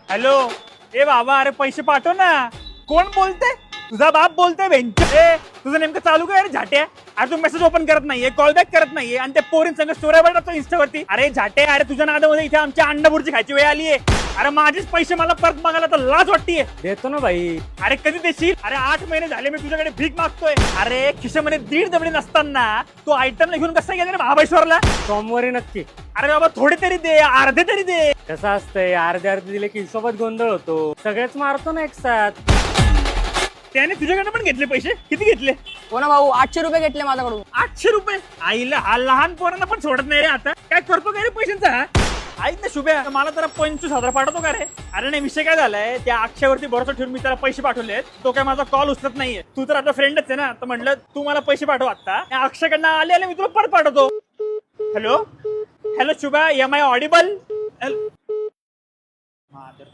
Hello, ए बाबा, अरे पैसे पाठव ना. कोण बोलते? तुझा बाप बोलतोय बेंच. तुझं नेमकं चालू काय रे झाट्या? अरे तू मेसेज ओपन करत नाहीये, कॉल बॅक करत नाहीये आणि त्या पोरीन संग स्टोऱ्या बनवतो इन्स्टावरती. अरे झाटे, अरे तुझ्या नादामध्ये इथे आमच्या अंडाबुर्जी खायची वेळ आली आहे. अरे माझेच पैसे मला परत मागायला तर लाज वाटतीये. देतो ना भाई. अरे कधी देशील? अरे 8 महिने झाले मी तुझ्याकडे भीक मागतोय. अरे खिशामध्ये 1.5 दबडे नसताना तू आयटम घेऊन कसा गेला रे महाबळेश्वरला? सोमवारी नक्की. अरे बाबा, थोडे तरी दे, अर्धे तरी दे. कसं असतंय, अर्धे अर्धे दिले की हिशोबात गोंधळ होतो. सगळेच मारतो ना एक साथ. त्याने तुझ्याकडे पण घेतले पैसे? किती घेतले? हो ना भाऊ, 800 रुपये घेतले माझ्याकडून. 800 रुपये? आईला, हा लहान पोरांना पण सोडत नाही रे. आता काय करतो काय रे पैशांचा हा? ऐक ना शुभ्या, मला जरा 25,000 पाठवतो का रे? अरे नाही, विषय काय झालाय, त्या अक्षयवरती भरोसा ठेवून मी त्याला पैसे पाठवलेत. तो काय माझा कॉल उचलत नाहीये. तू तर आता फ्रेंडच आहे ना, तर म्हटलं तू मला पैसे पाठव आता. त्या अक्षयकडनं आले मी तुला परत पाठवतो. Hello hello Shubhya, am I Audible?